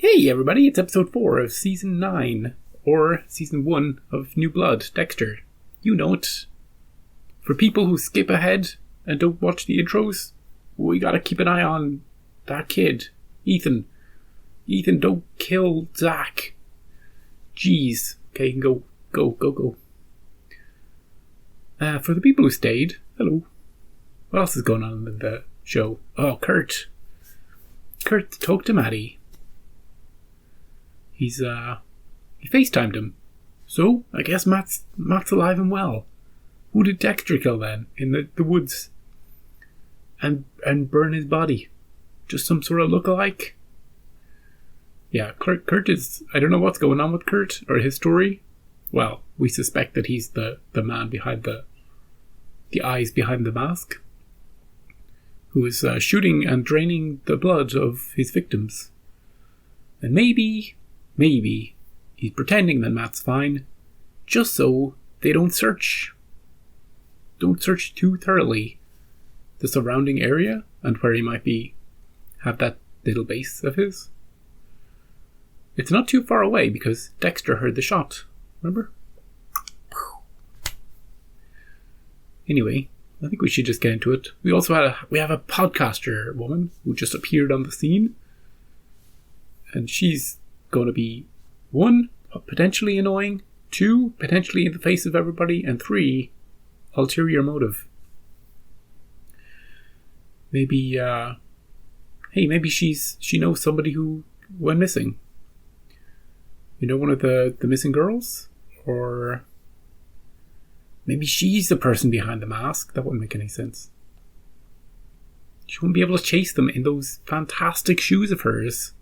Hey everybody, it's episode 4 of season 9, or season 1 of New Blood, Dexter. You know it. For people who skip ahead and don't watch the intros, we gotta keep an eye on that kid, Ethan. Ethan, don't kill Zach. Jeez. Okay, you can go. For the people who stayed, hello. What else is going on in the show? Oh, Kurt. Kurt talked to Maddie. He FaceTimed him. So, I guess Matt's alive and well. Who did Dexter kill then? In the woods? And burn his body? Just some sort of look-alike? Yeah, Kurt is... I don't know what's going on with Kurt, or his story. Well, we suspect that he's the man behind the eyes behind the mask, who is shooting and draining the blood of his victims. And maybe he's pretending that Matt's fine, just so they don't search too thoroughly the surrounding area and where he might have that little base of his. It's not too far away because Dexter heard the shot, remember? Anyway, I think we should just get into it. We also have a podcaster woman who just appeared on the scene, and she's going to be 1, potentially annoying, 2, potentially in the face of everybody, and 3, ulterior motive. Maybe she knows somebody who went missing. You know, one of the missing girls? Or maybe she's the person behind the mask. That wouldn't make any sense. She wouldn't be able to chase them in those fantastic shoes of hers.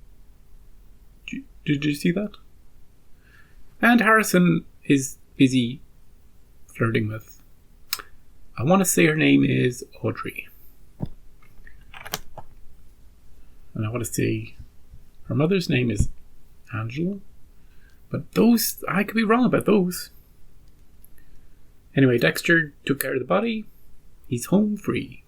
Did you see that? And Harrison is busy flirting with... I want to say her name is Audrey. And I want to say her mother's name is Angela. But those, I could be wrong about those. Anyway, Dexter took care of the body. He's home free.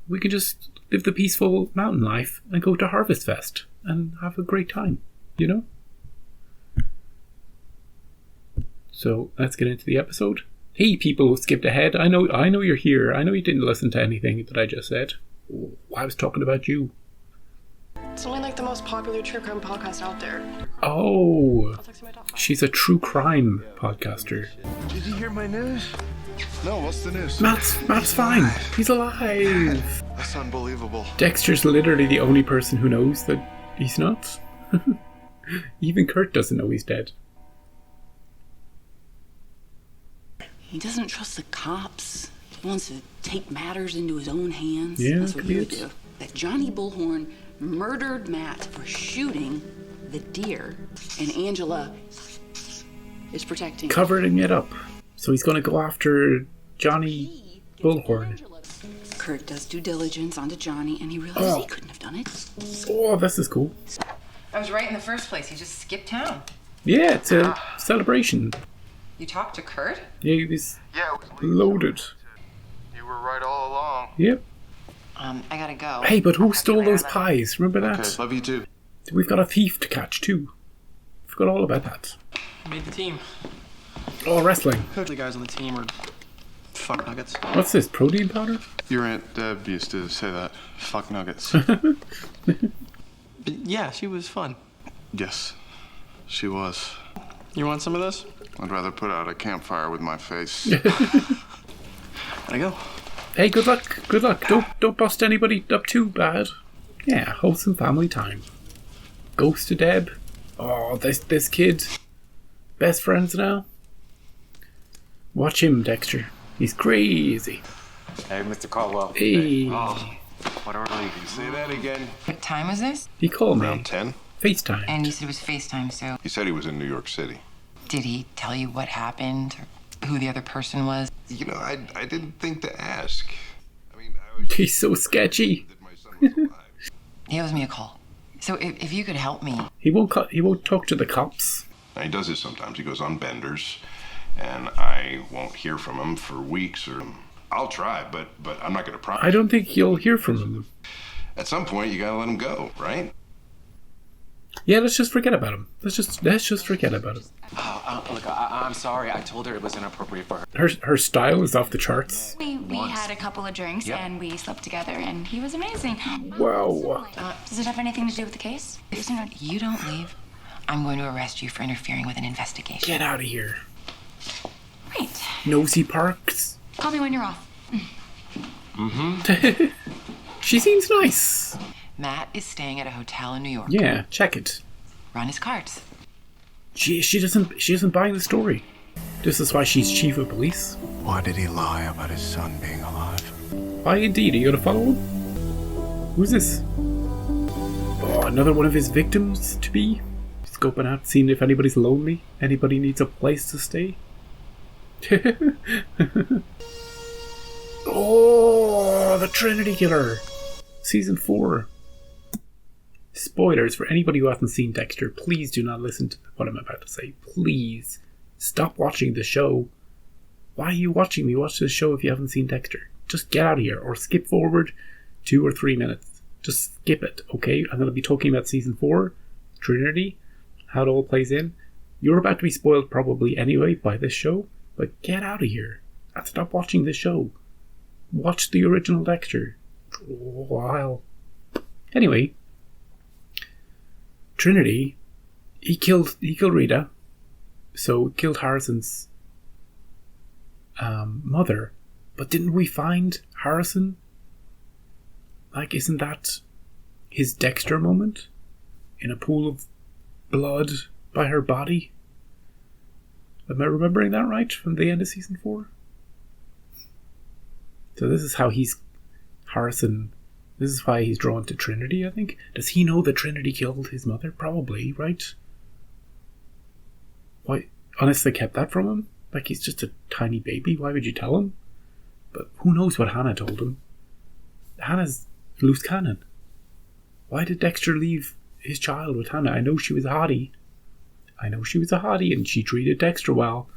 We can just live the peaceful mountain life and go to Harvest Fest and have a great time, you know? So let's get into the episode. Hey people who skipped ahead, I know you're here. I know you didn't listen to anything that I just said. I was talking about you. It's only like the most popular true crime podcast out there. Oh, she's a true crime podcaster. Did you hear my news? No, what's the news? Matt's fine. He's alive. That's unbelievable. Dexter's literally the only person who knows that he's not. Even Kurt doesn't know he's dead. He doesn't trust the cops. He wants to take matters into his own hands. Yeah, that's what he would do. That Johnny Bullhorn murdered Matt for shooting the deer, and Angela is protecting. Covering it up. So he's going to go after Johnny Bullhorn. Kurt does due diligence onto Johnny, and he realizes he couldn't have done it. Oh, this is cool. I was right in the first place. He just skipped town. Yeah, it's a celebration. You talked to Kurt? Yeah, he was Yeah, it was loaded. You were right all along. Yep. I gotta go. Hey, but who I'll catch stole you those later. pies? Remember that? Okay, love you too. We've got a thief to catch too. Forgot all about that. Made the team. Oh, wrestling. The guys on the team are fuck nuggets. What's this, protein powder? Your Aunt Deb used to say that. Fuck nuggets. But yeah, she was fun. Yes, she was. You want some of this? I'd rather put out a campfire with my face. Gotta go. Hey, good luck. Good luck. Don't bust anybody up too bad. Yeah, wholesome family time. Ghost to Deb. Oh, this kid. Best friends now. Watch him, Dexter. He's crazy. Hey, Mr. Caldwell. Hey. What early? Say that again. What time was this? He called me. Around 10? FaceTime. And you said it was FaceTime, so He said he was in New York City. did he tell you what happened or who the other person was? You know, I didn't think to ask. I mean, I was He's so sketchy. that my son was alive. He owes me a call. So if you could help me. He won't talk to the cops. Now, he does this sometimes. He goes on benders, and I won't hear from him for weeks. Or I'll try, but I'm not going to promise. I don't think you'll hear from him. At some point, you got to let him go, right? Yeah, let's just forget about him. Let's just forget about him. Look, I'm sorry. I told her it was inappropriate for her. Her style is off the charts. We had a couple of drinks and we slept together and he was amazing. Wow. Does it have anything to do with the case? You don't leave, I'm going to arrest you for interfering with an investigation. Get out of here. Great. Nosy Parks. Call me when you're off. She seems nice. Matt is staying at a hotel in New York. Yeah, check it. Run his cards. She doesn't buy the story. This is why she's chief of police. Why did he lie about his son being alive? Why indeed? Are you gonna follow him? Who's this? Oh, another one of his victims to be? Scoping out, seeing if anybody's lonely. Anybody needs a place to stay. Oh, the Trinity Killer. Season 4. Spoilers for anybody who hasn't seen Dexter. Please do not listen to what I'm about to say. Please stop watching the show. Why are you watching me watch this show if you haven't seen Dexter? Just get out of here or skip forward 2 or 3 minutes. Just skip it, okay? I'm going to be talking about Season 4, Trinity, how it all plays in. You're about to be spoiled probably anyway by this show, but get out of here and stop watching this show. Watch the original Dexter. Wow. Anyway, Trinity, he killed Rita, so he killed Harrison's mother. But didn't we find Harrison? Like, isn't that his Dexter moment? In a pool of blood by her body? Am I remembering that right from the end of Season 4? So this is how Harrison, this is why he's drawn to Trinity, I think. Does he know that Trinity killed his mother? Probably, right? Why, honestly, kept that from him? Like, he's just a tiny baby, why would you tell him? But who knows what Hannah told him? Hannah's loose cannon. Why did Dexter leave his child with Hannah? I know she was a hottie. And she treated Dexter well.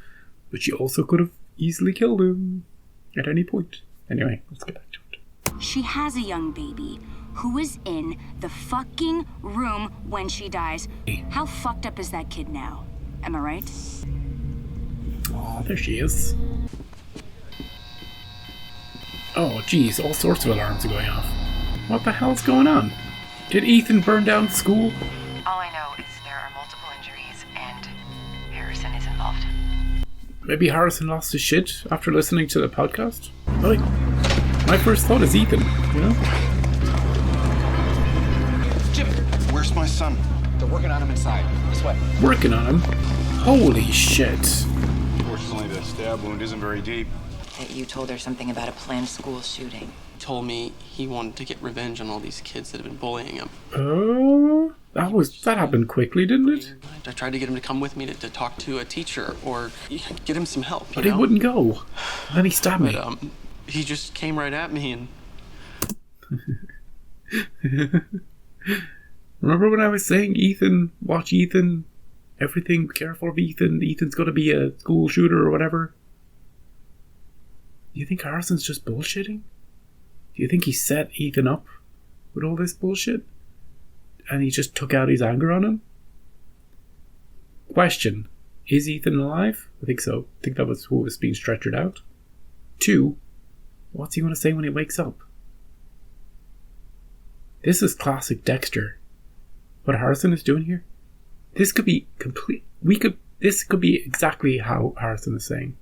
But she also could have easily killed him at any point. Anyway, let's get back to it. She has a young baby who is in the fucking room when she dies. How fucked up is that kid now? Am I right? Oh, there she is. Oh, geez, all sorts of alarms are going off. What the hell's going on? Did Ethan burn down school? All I know is there are multiple injuries and Harrison is involved. Maybe Harrison lost his shit after listening to the podcast? Like, my first thought is Ethan, you know? Jim, where's my son? They're working on him inside. This way. Working on him? Holy shit. Fortunately, the stab wound isn't very deep. That you told her something about a planned school shooting. He told me he wanted to get revenge on all these kids that had been bullying him. Oh, that happened quickly, didn't it? I tried to get him to come with me to talk to a teacher or get him some help. But he wouldn't go. And then he stabbed me. He just came right at me and... Remember when I was saying Ethan, watch Ethan, everything, be careful of Ethan, Ethan's gonna be a school shooter or whatever? Do you think Harrison's just bullshitting? Do you think he set Ethan up with all this bullshit? And he just took out his anger on him? Question. Is Ethan alive? I think so. I think that was who was being stretchered out. 2. What's he going to say when he wakes up? This is classic Dexter. What Harrison is doing here? This could be this could be exactly how Harrison is saying.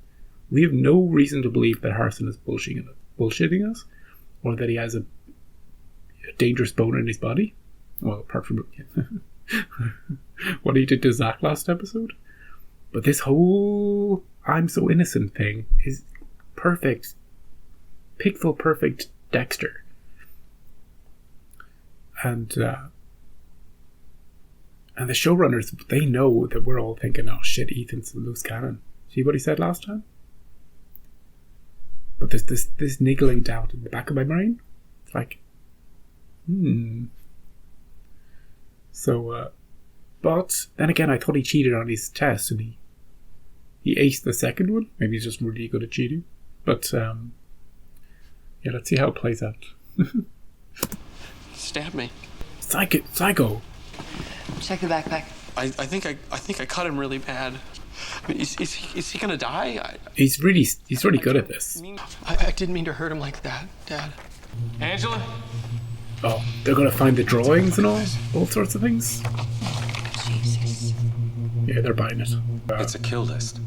We have no reason to believe that Harrison is bullshitting us, or that he has a dangerous bone in his body. Well, apart from what he did to Zach last episode. But this whole I'm so innocent thing is perfect. Pixel perfect Dexter. And the showrunners, they know that we're all thinking, oh shit, Ethan's a loose cannon. See what he said last time? But there's this niggling doubt in the back of my brain. It's like, So, but then again, I thought he cheated on his test and he aced the second one. Maybe he's just really good at cheating. But, yeah, let's see how it plays out. Stab me. Psycho. Check the backpack. I think I cut him really bad. I mean, is he gonna die? He's really good at this. I didn't mean to hurt him like that, Dad. Angela? Oh, they're gonna find the drawings and all sorts of things. Jesus. Yeah, they're buying it. It's a kill list.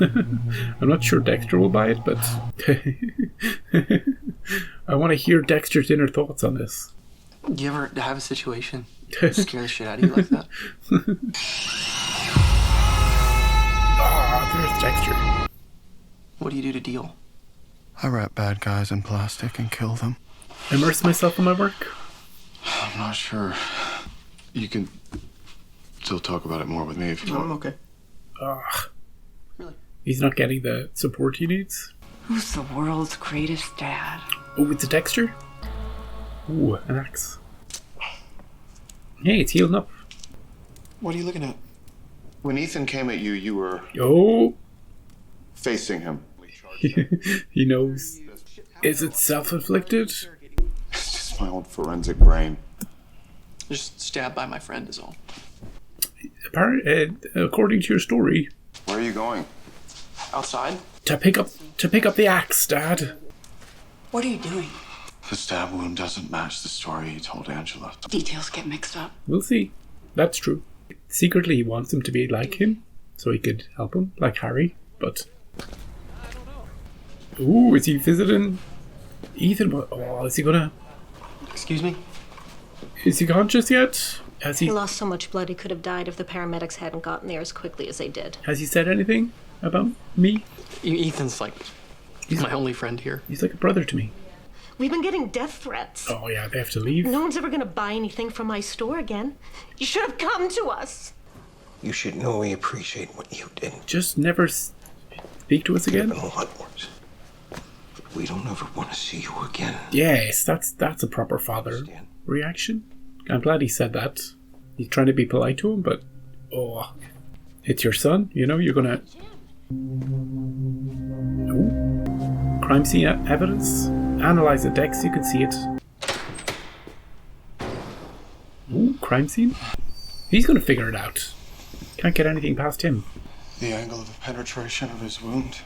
I'm not sure Dexter will buy it, but I want to hear Dexter's inner thoughts on this. You ever have a situation scare the shit out of you like that? There's Dexter. What do you do to deal? I wrap bad guys in plastic and kill them. Immerse myself in my work. I'm not sure. You can still talk about it more with me if you No, want. I'm okay. Really? He's not getting the support he needs. Who's the world's greatest dad? Oh, it's a Dexter? Ooh, an axe. Hey, it's healing up. What are you looking at? When Ethan came at you, you were Oh! facing him. He knows. Is it self-inflicted? It's just my old forensic brain. Just stabbed by my friend is all. According to your story, Where are you going? Outside? to pick up the axe, Dad. What are you doing? The stab wound doesn't match the story he told Angela. Details get mixed up. We'll see. That's true. Secretly, he wants him to be like him, so he could help him, like Harry. But ooh, is he visiting Ethan? Oh, is he gonna? Excuse me? Is he conscious yet? He lost so much blood he could have died if the paramedics hadn't gotten there as quickly as they did. Has he said anything about me? Ethan's like my only friend here. He's like a brother to me. We've been getting death threats. Oh yeah, they have to leave. No one's ever going to buy anything from my store again. You should have come to us. You should know we appreciate what you did. Just never speak to us again. Been a lot worse. But we don't ever want to see you again. Yes, that's a proper father reaction. I'm glad he said that. He's trying to be polite to him, but oh, it's your son. You know, you're gonna. Ooh. Crime scene evidence. Analyze the Dex. You can see it. Ooh, crime scene. He's gonna figure it out. Can't get anything past him. The angle of penetration of his wound,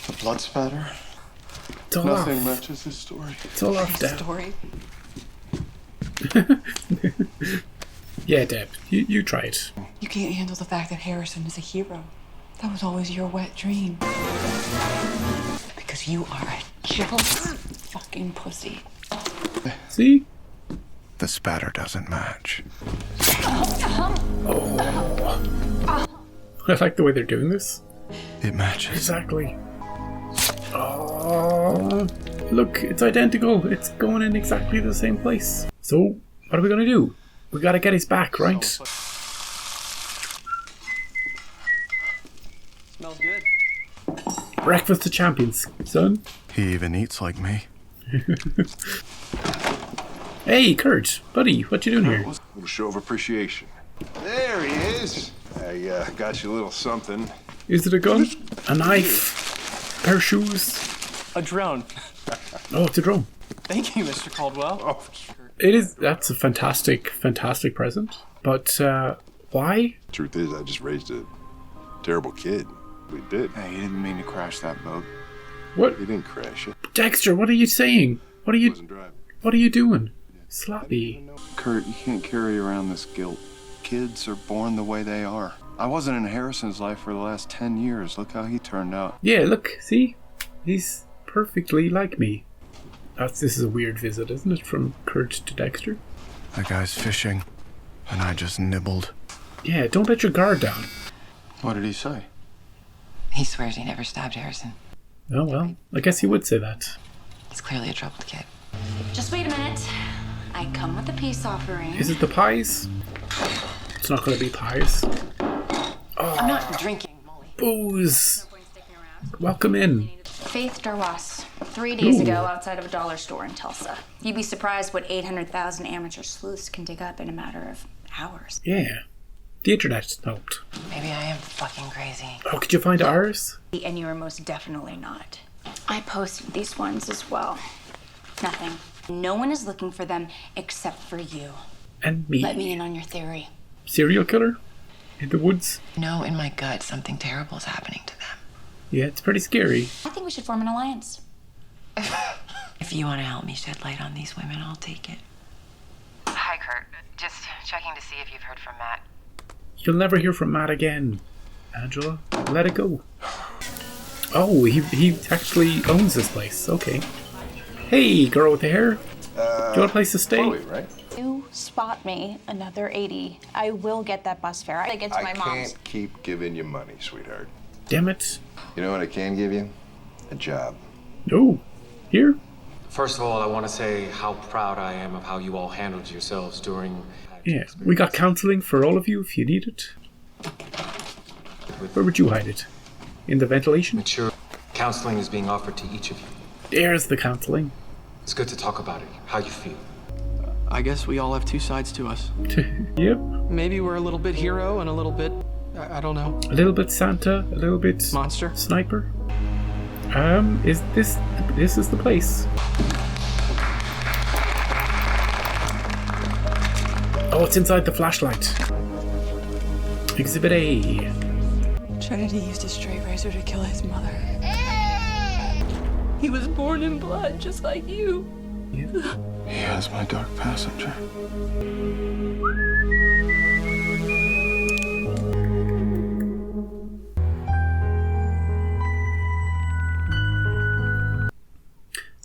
the blood spatter. It's all Nothing off. matches his story. It's all off, Deb. Story. Yeah, Deb, you try it. You can't handle the fact that Harrison is a hero. That was always your wet dream. Because you are a jealous fucking pussy. See? The spatter doesn't match. Oh. I like the way they're doing this. It matches. Exactly. Oh, look, it's identical. It's going in exactly the same place. So, what are we gonna do? We gotta get his back, right? Smells good. Breakfast of champions, son. He even eats like me. Hey, Kurt, buddy, what you doing here? A little show of appreciation. There he is. I got you a little something. Is it a gun? A knife? A pair of shoes? A drone. Oh, it's a drone. Thank you, Mr. Caldwell. Oh, It is. That's a fantastic present. But why? truth is, I just raised a terrible kid. We did. Hey, he didn't mean to crash that boat. What? He didn't crash it. Dexter, what are you saying? What are you? Wasn't driving. What are you doing? Sloppy. Kurt, you can't carry around this guilt. Kids are born the way they are. I wasn't in Harrison's life for the last 10 years. Look how he turned out. Yeah, look, see? He's perfectly like me. This is a weird visit, isn't it? From Kurt to Dexter. That guy's fishing, and I just nibbled. Yeah, don't let your guard down. What did he say? He swears he never stabbed Harrison. Oh, well, I guess he would say that. He's clearly a troubled kid. Just wait a minute. I come with a peace offering. Is it the pies? It's not going to be pies. I'm not drinking, Molly. Booze. Welcome in. Faith Darwas, 3 days Ooh. ago outside of a dollar store in Tulsa. You'd be surprised what 800,000 amateur sleuths can dig up in a matter of hours. Yeah. The internet helped. Maybe I am fucking crazy. Oh, could you find ours? And you are most definitely not. I posted these ones as well. Nothing. No one is looking for them except for you. And me. Let me in on your theory. serial killer in the woods. Know in my gut something terrible is happening to them. Yeah, it's pretty scary. I think we should form an alliance. If you want to help me shed light on these women, I'll take it. Hi, Kurt. Just checking to see if you've heard from Matt. You'll never hear from Matt again, Angela. Let it go. Oh, he actually owns this place. Okay. Hey, girl with the hair. Do you want a place to stay? Chloe, right? You spot me another 80. I will get that bus fare. I get to my mom's. Can't keep giving you money, sweetheart. Damn it. You know what I can give you? A job. No. Here? First of all, I want to say how proud I am of how you all handled yourselves during... Yeah, we got counseling for all of you if you need it. Where would you hide it? In the ventilation? Mature counseling is being offered to each of you. There's the counseling. It's good to talk about it, how you feel. I guess we all have two sides to us. Yep. Maybe we're a little bit hero and a little bit, I don't know. A little bit Santa, a little bit monster, sniper. Is this is the place? Oh, it's inside the flashlight. Exhibit A. Trinity used a straight razor to kill his mother. He was born in blood, just like you. Yeah. He has my dark passenger.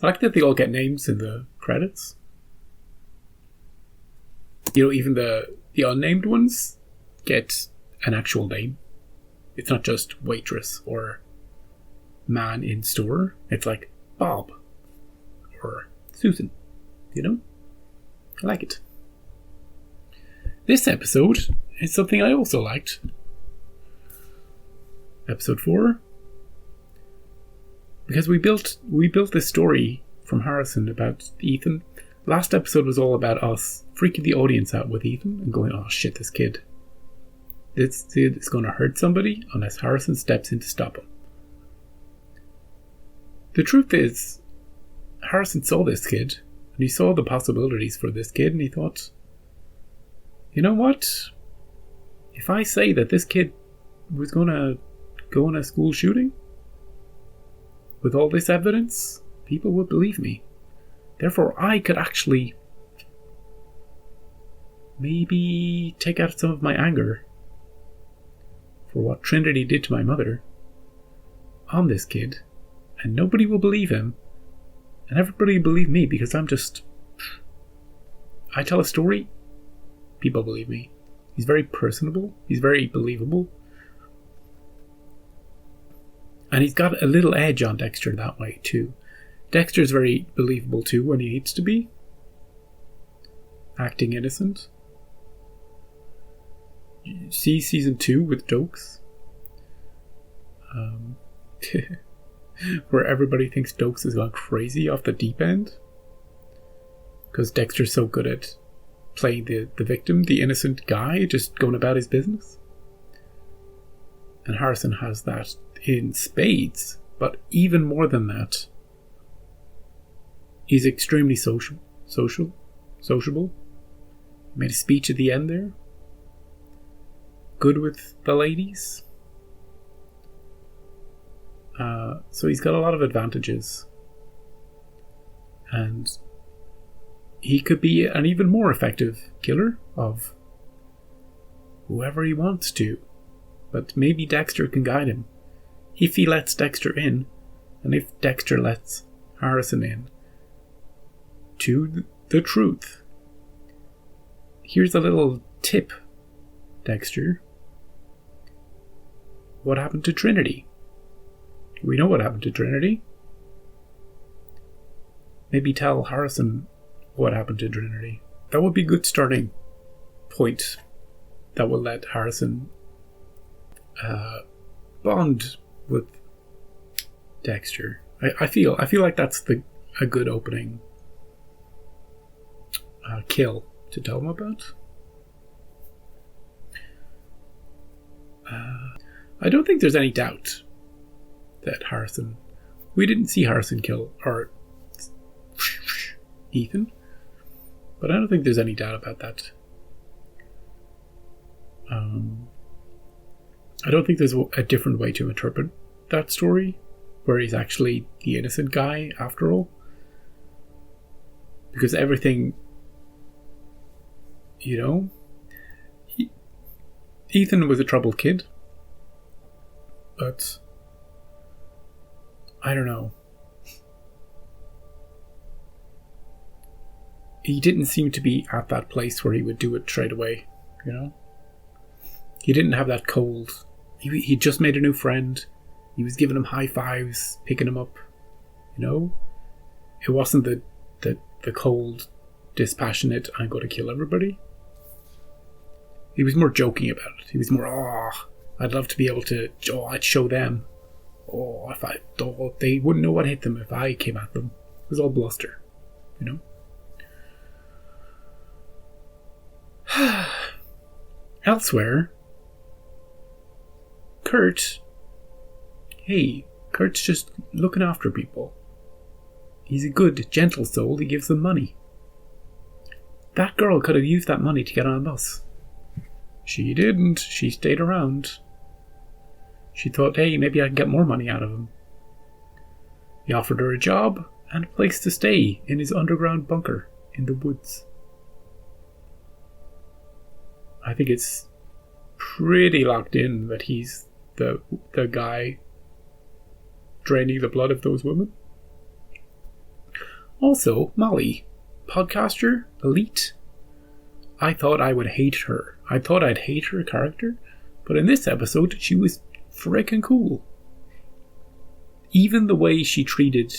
I like that they all get names in the credits. You know, even the unnamed ones get an actual name. It's not just waitress or man in store. It's like Bob or Susan. You know? I like it. This episode is something I also liked. Episode 4. Because we built this story from Harrison about Ethan. Last episode was all about us freaking the audience out with Ethan and going, oh shit, this kid is going to hurt somebody unless Harrison steps in to stop him. The truth is, Harrison saw this kid and he saw the possibilities for this kid and he thought, you know what? If I say that this kid was going to go on a school shooting, with all this evidence, people would believe me. Therefore, I could actually maybe take out some of my anger for what Trinity did to my mother on this kid, and nobody will believe him, and everybody will believe me because I tell a story, people believe me. He's very personable, he's very believable. And he's got a little edge on Dexter that way too. Dexter's very believable too when he needs to be. Acting innocent. See season 2 with Dokes. Where everybody thinks Dokes has gone crazy off the deep end. Because Dexter's so good at playing the victim, the innocent guy, just going about his business. And Harrison has that in spades, but even more than that, he's extremely sociable. Made a speech at the end there. Good with the ladies. So he's got a lot of advantages. And he could be an even more effective killer of whoever he wants to. But maybe Dexter can guide him. If he lets Dexter in, and if Dexter lets Harrison in, to the truth. Here's a little tip, Dexter. What happened to Trinity? We know what happened to Trinity. Maybe tell Harrison what happened to Trinity. That would be a good starting point that will let Harrison bond with Dexter. I feel like that's a good opening kill to tell him about. I don't think there's any doubt that Harrison... We didn't see Harrison kill Ethan, but I don't think there's any doubt about that. I don't think there's a different way to interpret that story, where he's actually the innocent guy after all. Because everything, you know, Ethan was a troubled kid, but I don't know. He didn't seem to be at that place where he would do it straight away, you know? He didn't have that cold. He just made a new friend. He was giving him high fives, picking him up, you know? It wasn't the cold, dispassionate, I'm going to kill everybody. He was more joking about it. He was more, I'd love to be able to, I'd show them. They wouldn't know what hit them if I came at them. It was all bluster, you know? Elsewhere, Kurt's just looking after people. He's a good, gentle soul. He gives them money. That girl could have used that money to get on a bus. She didn't. She stayed around. She thought, hey, maybe I can get more money out of him. He offered her a job and a place to stay in his underground bunker in the woods. I think it's pretty locked in that he's the guy draining the blood of those women. Also, Molly, podcaster, elite. I thought I would hate her. I thought I'd hate her character, but in this episode, she was freaking cool. Even the way she treated,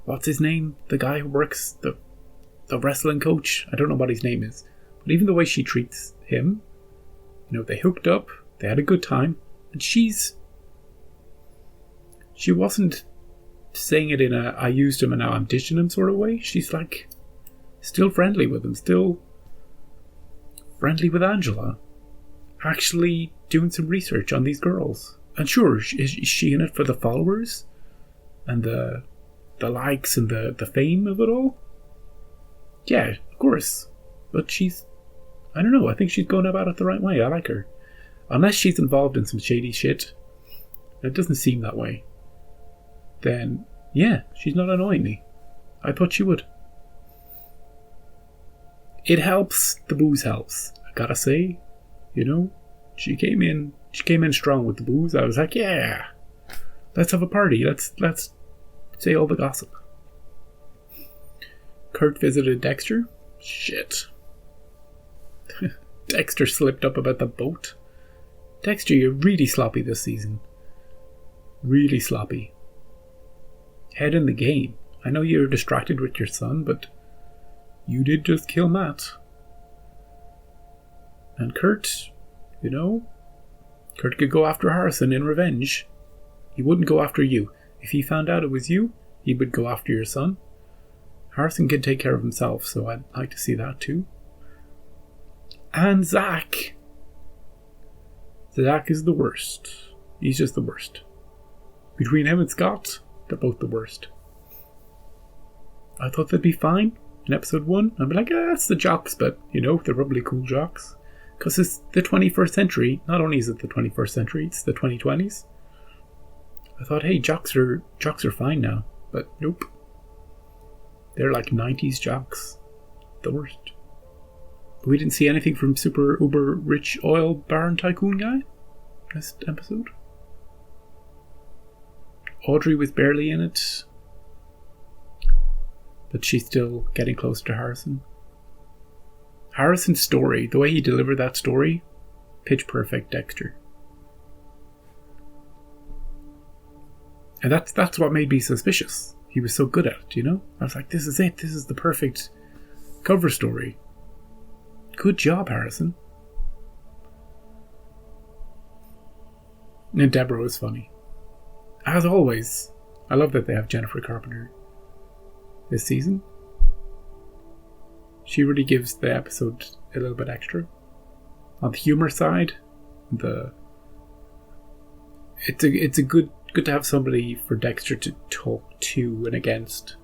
what's his name? The guy who works, the wrestling coach. I don't know what his name is. But even the way she treats him, you know, they hooked up, they had a good time, and she wasn't saying it in a I used him and now I'm ditching him sort of way. She's like still friendly with him, still friendly with Angela, actually doing some research on these girls. And sure, is she in it for the followers and the likes and the fame of it all? Yeah, of course. But she's, I don't know, I think she's going about it the right way. I like her. Unless she's involved in some shady shit, it doesn't seem that way, then yeah, she's not annoying me. I thought she would. It helps, the booze helps, I gotta say. You know, she came in strong with the booze. I was like, yeah, let's have a party, let's say all the gossip. Kurt visited Dexter. Shit. Dexter slipped up about the boat. Dexter, you're really sloppy this season. Really sloppy. Head in the game. I know you're distracted with your son, but you did just kill Matt. And Kurt, you know, Kurt could go after Harrison in revenge. He wouldn't go after you. If he found out it was you, he would go after your son. Harrison can take care of himself, so I'd like to see that too. And Zach. Zach is the worst. He's just the worst. Between him and Scott, they're both the worst. I thought they'd be fine in episode 1. I'd be like, it's the jocks, but, you know, they're probably cool jocks. Because it's the 21st century. Not only is it the 21st century, it's the 2020s. I thought, hey, jocks are fine now. But nope. They're like 90s jocks. The worst. But we didn't see anything from super uber rich oil baron tycoon guy this episode. Audrey was barely in it, but she's still getting close to Harrison. Harrison's story, the way he delivered that story, pitch perfect Dexter. And that's what made me suspicious. He was so good at it, you know? I was like, this is it. This is the perfect cover story. Good job, Harrison. And Deborah was funny. As always, I love that they have Jennifer Carpenter this season. She really gives the episode a little bit extra. On the humor side, it's a good to have somebody for Dexter to talk to and against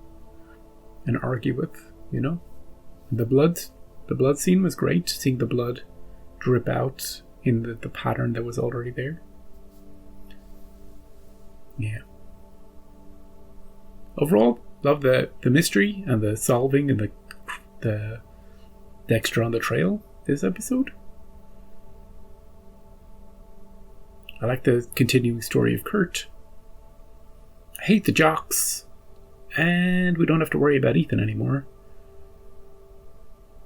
and argue with, you know? The blood scene was great, seeing the blood drip out in the pattern that was already there. Yeah. Overall, love the mystery and the solving and the Dexter on the trail this episode. I like the continuing story of Kurt. I hate the jocks. And we don't have to worry about Ethan anymore.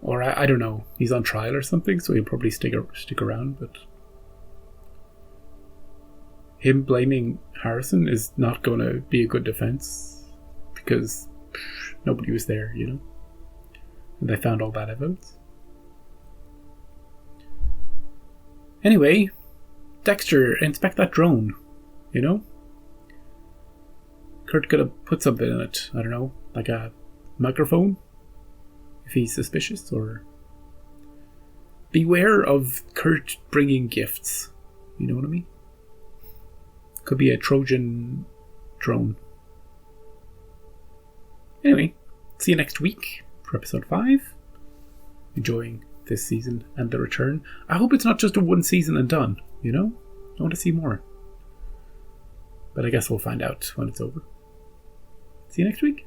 Or I don't know. He's on trial or something, so he'll probably stick around, but him blaming Harrison is not going to be a good defense because nobody was there, you know? And they found all that evidence. Anyway, Dexter, inspect that drone, you know? Kurt could have put something in it, I don't know, like a microphone, if he's suspicious, or beware of Kurt bringing gifts, you know what I mean? Could be a Trojan drone. Anyway, see you next week for episode 5. Enjoying this season and the return. I hope it's not just a one season and done, you know? I want to see more. But I guess we'll find out when it's over. See you next week.